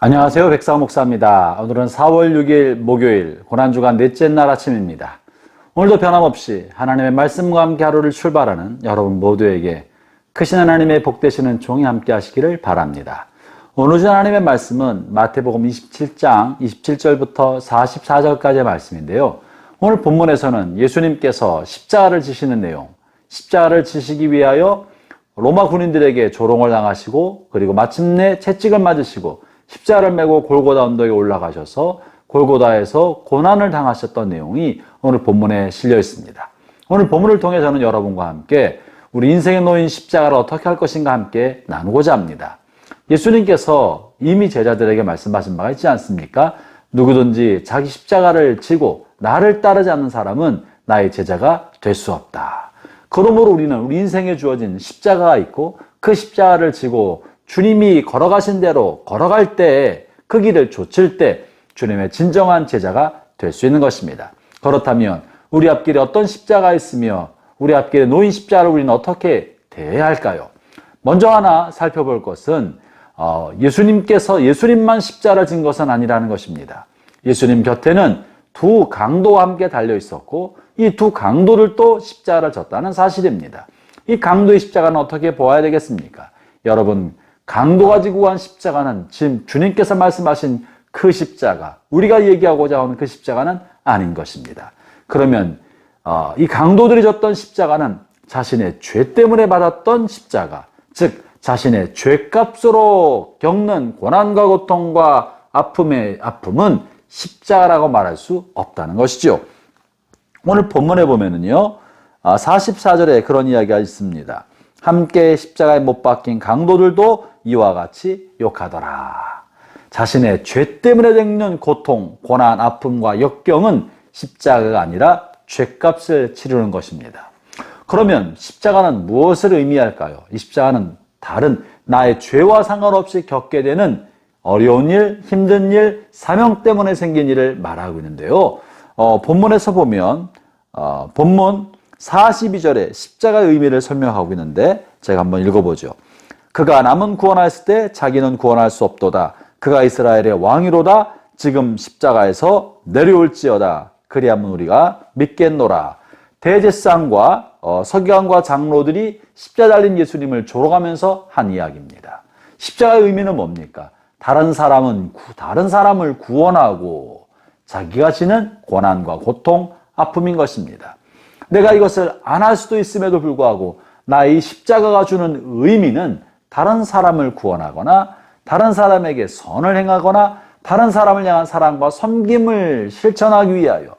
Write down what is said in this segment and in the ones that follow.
안녕하세요. 백사우 목사입니다. 오늘은 4월 6일 목요일 고난주간 넷째 날 아침입니다. 오늘도 변함없이 하나님의 말씀과 함께 하루를 출발하는 여러분 모두에게 크신 하나님의 복되시는 종이 함께 하시기를 바랍니다. 오늘 주 하나님의 말씀은 마태복음 27장 27절부터 44절까지의 말씀인데요. 오늘 본문에서는 예수님께서 십자가를 지시는 내용, 십자가를 지시기 위하여 로마 군인들에게 조롱을 당하시고 그리고 마침내 채찍을 맞으시고 십자가를 메고 골고다 언덕에 올라가셔서 골고다에서 고난을 당하셨던 내용이 오늘 본문에 실려 있습니다. 오늘 본문을 통해 저는 여러분과 함께 우리 인생에 놓인 십자가를 어떻게 할 것인가 함께 나누고자 합니다. 예수님께서 이미 제자들에게 말씀하신 바가 있지 않습니까? 누구든지 자기 십자가를 지고 나를 따르지 않는 사람은 나의 제자가 될 수 없다. 그러므로 우리는 우리 인생에 주어진 십자가가 있고 그 십자가를 지고 주님이 걸어가신 대로 걸어갈 때 그 길을 좇을 때 주님의 진정한 제자가 될 수 있는 것입니다. 그렇다면 우리 앞길에 어떤 십자가가 있으며 우리 앞길에 놓인 십자가를 우리는 어떻게 대해야 할까요? 먼저 하나 살펴볼 것은 예수님께서 예수님만 십자가를 진 것은 아니라는 것입니다. 예수님 곁에는 두 강도와 함께 달려 있었고 이 두 강도를 또 십자가를 졌다는 사실입니다. 이 강도의 십자가는 어떻게 보아야 되겠습니까? 여러분, 강도가 지고 간 십자가는 지금 주님께서 말씀하신 그 십자가, 우리가 얘기하고자 하는 그 십자가는 아닌 것입니다. 그러면 이 강도들이 졌던 십자가는 자신의 죄 때문에 받았던 십자가, 즉 자신의 죄값으로 겪는 고난과 고통과 아픔은 십자가라고 말할 수 없다는 것이죠. 오늘 본문에 보면은요, 44절에 그런 이야기가 있습니다. 함께 십자가에 못 박힌 강도들도 이와 같이 욕하더라. 자신의 죄 때문에 겪는 고통, 고난, 아픔과 역경은 십자가가 아니라 죄값을 치르는 것입니다. 그러면 십자가는 무엇을 의미할까요? 이 십자가는 다른 나의 죄와 상관없이 겪게 되는 어려운 일, 힘든 일, 사명 때문에 생긴 일을 말하고 있는데요. 본문에서 보면 본문 42절에 십자가의 의미를 설명하고 있는데 제가 한번 읽어보죠. 그가 남은 구원하였을 때 자기는 구원할 수 없도다. 그가 이스라엘의 왕이로다. 지금 십자가에서 내려올지어다. 그리하면 우리가 믿겠노라. 대제사장과 서기관과 장로들이 십자가 달린 예수님을 조롱하면서 한 이야기입니다. 십자가의 의미는 뭡니까? 다른 사람을 구원하고 자기가 지는 고난과 고통, 아픔인 것입니다. 내가 이것을 안 할 수도 있음에도 불구하고 나의 십자가가 주는 의미는 다른 사람을 구원하거나 다른 사람에게 선을 행하거나 다른 사람을 향한 사랑과 섬김을 실천하기 위하여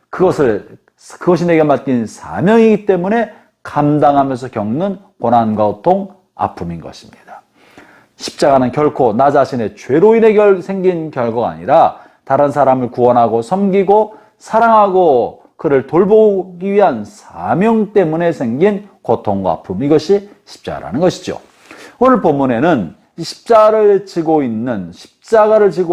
그것이 내게 맡긴 사명이기 때문에 감당하면서 겪는 고난과 고통, 아픔인 것입니다. 십자가는 결코 나 자신의 죄로 인해 생긴 결과가 아니라 다른 사람을 구원하고 섬기고 사랑하고 그를 돌보기 위한 사명 때문에 생긴 고통과 아픔, 이것이 십자가라는 것이죠. 오늘 본문에는 이 십자가를 지고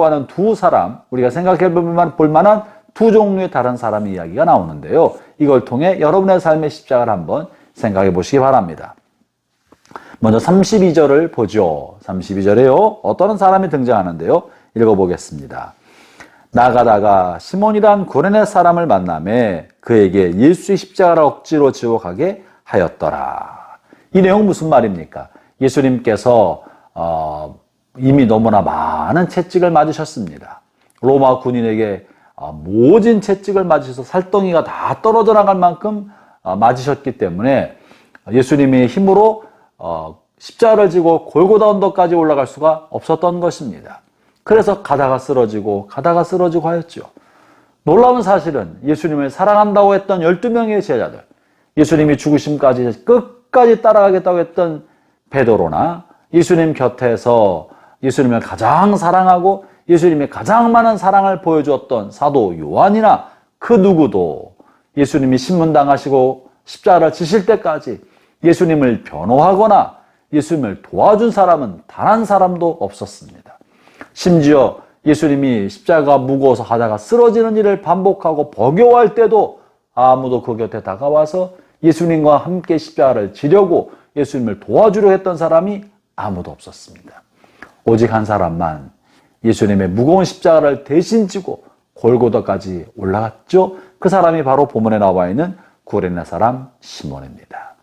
하는 두 사람, 우리가 생각해 볼 만한 두 종류의 다른 사람의 이야기가 나오는데요. 이걸 통해 여러분의 삶의 십자가를 한번 생각해 보시기 바랍니다. 먼저 32절을 보죠. 32절에요. 어떤 사람이 등장하는데요. 읽어보겠습니다. 나가다가 시몬이란 구레네 사람을 만나매 그에게 예수의 십자가를 억지로 지고 가게 하였더라. 이 내용 무슨 말입니까? 예수님께서 이미 너무나 많은 채찍을 맞으셨습니다. 로마 군인에게 모진 채찍을 맞으셔서 살덩이가 다 떨어져 나갈 만큼 맞으셨기 때문에 예수님의 힘으로 십자가를 지고 골고다 언덕까지 올라갈 수가 없었던 것입니다. 그래서 가다가 쓰러지고 하였죠. 놀라운 사실은 예수님을 사랑한다고 했던 12명의 제자들, 예수님이 죽으심까지 끝까지 따라가겠다고 했던 베드로나 예수님 곁에서 예수님을 가장 사랑하고 예수님의 가장 많은 사랑을 보여주었던 사도 요한이나 그 누구도 예수님이 신문당하시고 십자가를 지실 때까지 예수님을 변호하거나 예수님을 도와준 사람은 단 한 사람도 없었습니다. 심지어 예수님이 십자가가 무거워서 가다가 쓰러지는 일을 반복하고 버거워할 때도 아무도 그 곁에 다가와서 예수님과 함께 십자가를 지려고 예수님을 도와주려 했던 사람이 아무도 없었습니다. 오직 한 사람만 예수님의 무거운 십자가를 대신 지고 골고다까지 올라갔죠. 그 사람이 바로 본문에 나와 있는 구레네 사람 시몬입니다.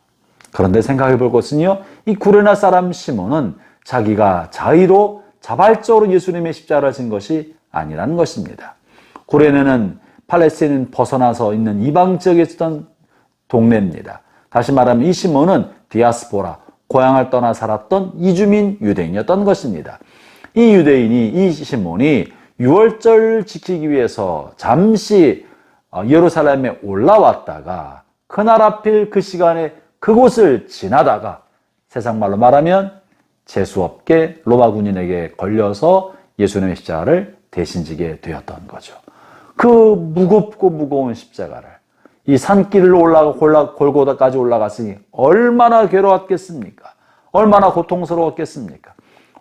그런데 생각해 볼 것은요, 이 구레네 사람 시몬은 자기가 자의로 자발적으로 예수님의 십자가를 진 것이 아니라는 것입니다. 구레네는 팔레스타인 벗어나서 있는 이방 지역에 있었던 동네입니다. 다시 말하면 이 시몬은 디아스포라, 고향을 떠나 살았던 이주민 유대인이었던 것입니다. 이 유대인이, 이 시몬이 유월절 지키기 위해서 잠시 예루살렘에 올라왔다가 그날 하필 그 시간에 그곳을 지나다가 세상말로 말하면 재수없게 로마 군인에게 걸려서 예수님의 십자가를 대신 지게 되었던 거죠. 그 무겁고 무거운 십자가를 이 산길을 골고다까지 올라갔으니 얼마나 괴로웠겠습니까? 얼마나 고통스러웠겠습니까?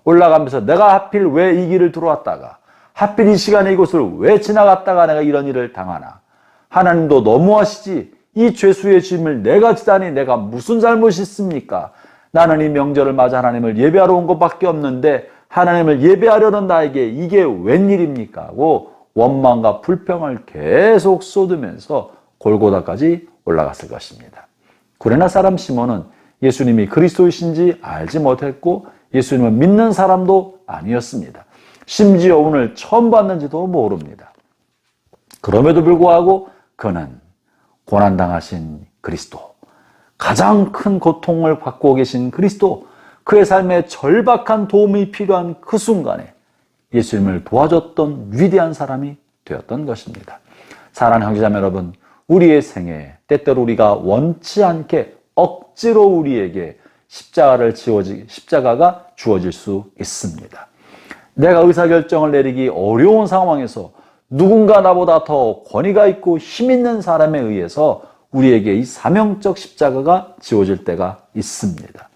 올라가면서 내가 하필 왜 이 길을 들어왔다가 하필 이 시간에 이곳을 왜 지나갔다가 내가 이런 일을 당하나? 하나님도 너무하시지. 이 죄수의 짐을 내가 지다니 내가 무슨 잘못이 있습니까? 나는 이 명절을 맞아 하나님을 예배하러 온 것밖에 없는데 하나님을 예배하려는 나에게 이게 웬일입니까? 하고 원망과 불평을 계속 쏟으면서 골고다까지 올라갔을 것입니다. 구레네 사람 시몬은 예수님이 그리스도이신지 알지 못했고 예수님을 믿는 사람도 아니었습니다. 심지어 오늘 처음 봤는지도 모릅니다. 그럼에도 불구하고 그는 고난당하신 그리스도, 가장 큰 고통을 받고 계신 그리스도, 그의 삶에 절박한 도움이 필요한 그 순간에 예수님을 도와줬던 위대한 사람이 되었던 것입니다. 사랑하는 형제자매 여러분, 우리의 생에 때때로 우리가 원치 않게 억지로 우리에게 십자가가 주어질 수 있습니다. 내가 의사결정을 내리기 어려운 상황에서 누군가 나보다 더 권위가 있고 힘 있는 사람에 의해서 우리에게 이 사명적 십자가가 지어질 때가 있습니다.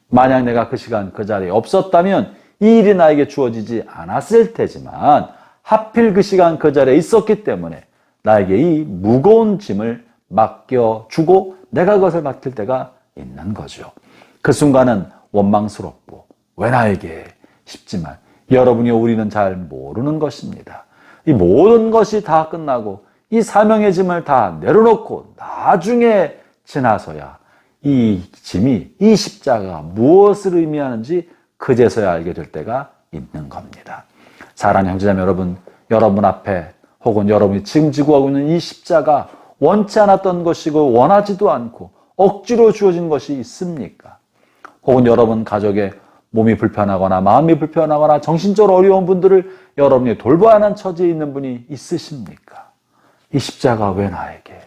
만약 내가 그 시간 그 자리에 없었다면 이 일이 나에게 주어지지 않았을 테지만 하필 그 시간 그 자리에 있었기 때문에 나에게 이 무거운 짐을 맡겨주고 내가 그것을 맡을 때가 있는 거죠. 그 순간은 원망스럽고 왜 나에게 싶지만 여러분이 우리는 잘 모르는 것입니다. 이 모든 것이 다 끝나고 이 사명의 짐을 다 내려놓고 나중에 지나서야 이 짐이, 이 십자가가 무엇을 의미하는지 그제서야 알게 될 때가 있는 겁니다. 사랑하는 형제자매 여러분, 여러분 앞에 혹은 여러분이 지금 지고 가고 있는 이 십자가 원치 않았던 것이고 원하지도 않고 억지로 주어진 것이 있습니까? 혹은 여러분 가족의 몸이 불편하거나 마음이 불편하거나 정신적으로 어려운 분들을 여러분이 돌봐야 하는 처지에 있는 분이 있으십니까? 이 십자가 왜 나에게?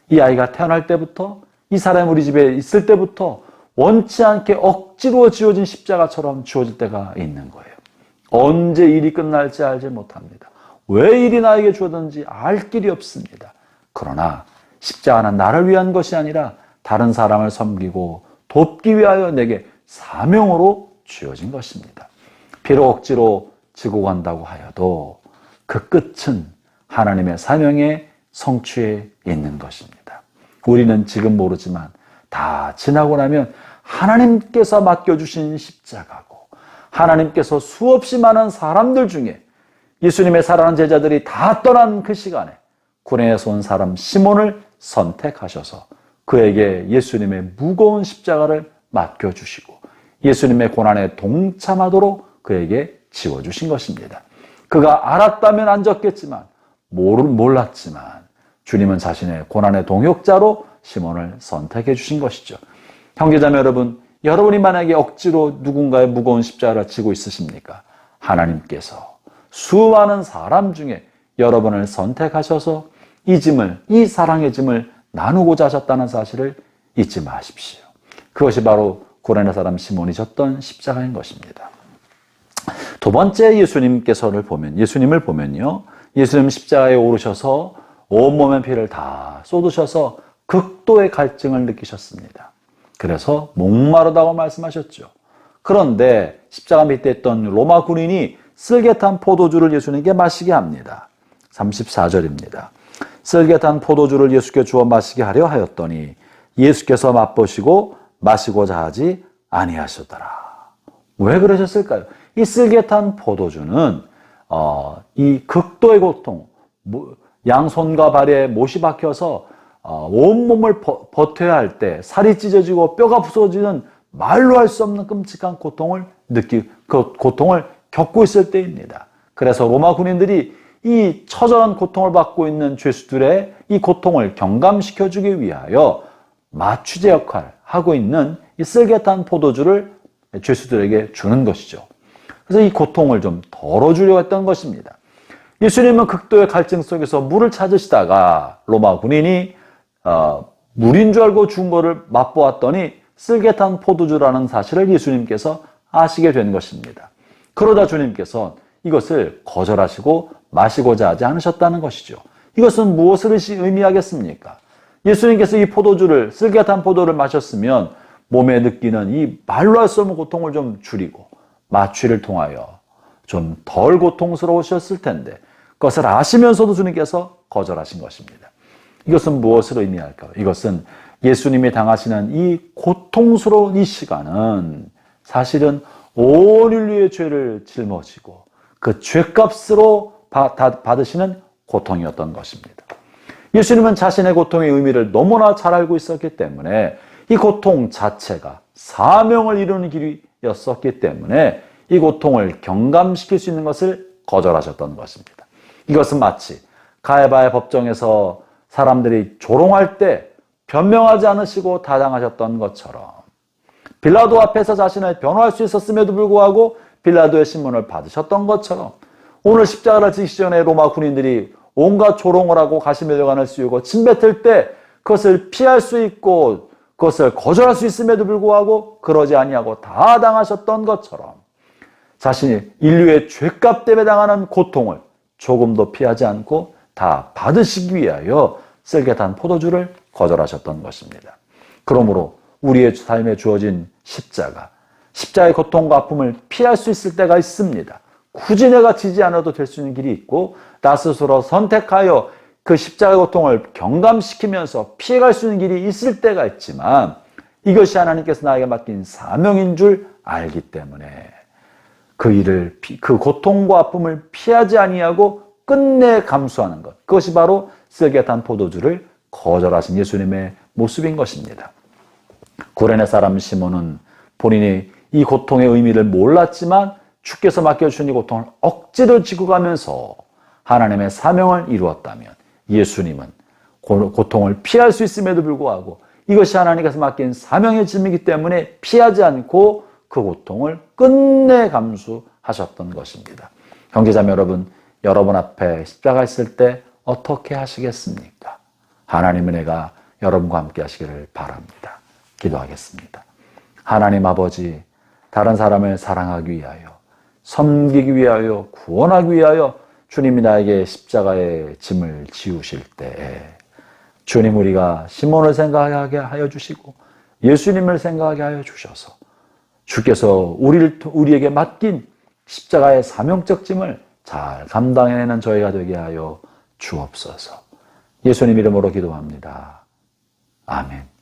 이 아이가 태어날 때부터 이 사람이 우리 집에 있을 때부터 원치 않게 억지로 지어진 십자가처럼 주어질 때가 있는 거예요. 언제 일이 끝날지 알지 못합니다. 왜 일이 나에게 주어졌는지 알 길이 없습니다. 그러나 십자가는 나를 위한 것이 아니라 다른 사람을 섬기고 돕기 위하여 내게 사명으로 주어진 것입니다. 비록 억지로 지고 간다고 하여도 그 끝은 하나님의 사명의 성취에 있는 것입니다. 우리는 지금 모르지만 다 지나고 나면 하나님께서 맡겨주신 십자가고 하나님께서 수없이 많은 사람들 중에 예수님의 사랑하는 제자들이 다 떠난 그 시간에 구레네에서 온 사람 시몬을 선택하셔서 그에게 예수님의 무거운 십자가를 맡겨주시고 예수님의 고난에 동참하도록 그에게 지워주신 것입니다. 그가 알았다면 안 졌겠지만 몰랐지만 주님은 자신의 고난의 동역자로 시몬을 선택해 주신 것이죠. 형제자매 여러분, 여러분이 만약에 억지로 누군가의 무거운 십자가를 지고 있으십니까? 하나님께서 수많은 사람 중에 여러분을 선택하셔서 이 짐을, 이 사랑의 짐을 나누고자 하셨다는 사실을 잊지 마십시오. 그것이 바로 구레네 사람 시몬이 졌던 십자가인 것입니다. 두 번째 예수님을 보면요. 예수님 십자가에 오르셔서 온몸의 피를 다 쏟으셔서 극도의 갈증을 느끼셨습니다. 그래서 목마르다고 말씀하셨죠. 그런데 십자가 밑에 있던 로마 군인이 쓸개탄 포도주를 예수님께 마시게 합니다. 34절입니다. 쓸개탄 포도주를 예수께 주어 마시게 하려 하였더니 예수께서 맛보시고 마시고자 하지 아니하셨더라. 왜 그러셨을까요? 이 쓸개탄 포도주는 이 극도의 고통, 양손과 발에 못이 박혀서 온몸을 버텨야 할 때 살이 찢어지고 뼈가 부서지는 말로 할 수 없는 끔찍한 고통을 그 고통을 겪고 있을 때입니다. 그래서 로마 군인들이 이 처절한 고통을 받고 있는 죄수들의 이 고통을 경감시켜주기 위하여 마취제 역할을 하고 있는 이 쓸개탄 포도주를 죄수들에게 주는 것이죠. 그래서 이 고통을 좀 덜어주려고 했던 것입니다. 예수님은 극도의 갈증 속에서 물을 찾으시다가 로마 군인이 물인 줄 알고 준 거를 맛보았더니 쓸개탄 포도주라는 사실을 예수님께서 아시게 된 것입니다. 그러다 주님께서 이것을 거절하시고 마시고자 하지 않으셨다는 것이죠. 이것은 무엇을 의미하겠습니까? 예수님께서 이 포도주를, 쓸개탄 포도를 마셨으면 몸에 느끼는 이 말로 할 수 없는 고통을 좀 줄이고 마취를 통하여 좀 덜 고통스러우셨을 텐데 그것을 아시면서도 주님께서 거절하신 것입니다. 이것은 무엇을 의미할까요? 이것은 예수님이 당하시는 이 고통스러운 이 시간은 사실은 온 인류의 죄를 짊어지고 그 죄값으로 받으시는 고통이었던 것입니다. 예수님은 자신의 고통의 의미를 너무나 잘 알고 있었기 때문에 이 고통 자체가 사명을 이루는 길이었었기 때문에 이 고통을 경감시킬 수 있는 것을 거절하셨던 것입니다. 이것은 마치 가야바의 법정에서 사람들이 조롱할 때 변명하지 않으시고 타당하셨던 것처럼 빌라도 앞에서 자신을 변호할 수 있었음에도 불구하고 빌라도의 신문을 받으셨던 것처럼 오늘 십자가를 지시기 전에 로마 군인들이 온갖 조롱을 하고 가시면류관을 씌우고 침뱉을 때 그것을 피할 수 있고 그것을 거절할 수 있음에도 불구하고 그러지 아니하고 다 당하셨던 것처럼 자신이 인류의 죄값 때문에 당하는 고통을 조금도 피하지 않고 다 받으시기 위하여 쓸개탄 포도주를 거절하셨던 것입니다. 그러므로 우리의 삶에 주어진 십자가의 고통과 아픔을 피할 수 있을 때가 있습니다. 굳이 내가 지지 않아도 될 수 있는 길이 있고 나 스스로 선택하여 그 십자가의 고통을 경감시키면서 피해갈 수 있는 길이 있을 때가 있지만 이것이 하나님께서 나에게 맡긴 사명인 줄 알기 때문에 그 고통과 아픔을 피하지 아니하고 끝내 감수하는 것, 그것이 바로 쓸개탄 포도주를 거절하신 예수님의 모습인 것입니다. 구레네 사람 시몬은 본인이 이 고통의 의미를 몰랐지만 주께서 맡겨주신 이 고통을 억지로 지고 가면서 하나님의 사명을 이루었다면 예수님은 고통을 피할 수 있음에도 불구하고 이것이 하나님께서 맡긴 사명의 짐이기 때문에 피하지 않고 그 고통을 끝내 감수하셨던 것입니다. 형제자매 여러분 앞에 십자가 있을 때 어떻게 하시겠습니까? 하나님의 은혜가 여러분과 함께 하시기를 바랍니다. 기도하겠습니다. 하나님 아버지, 다른 사람을 사랑하기 위하여, 섬기기 위하여, 구원하기 위하여 주님이 나에게 십자가의 짐을 지우실 때에 주님 우리가 시몬을 생각하게 하여 주시고 예수님을 생각하게 하여 주셔서 주께서 우리에게 맡긴 십자가의 사명적 짐을 잘 감당해내는 저희가 되게 하여 주옵소서. 예수님 이름으로 기도합니다. 아멘.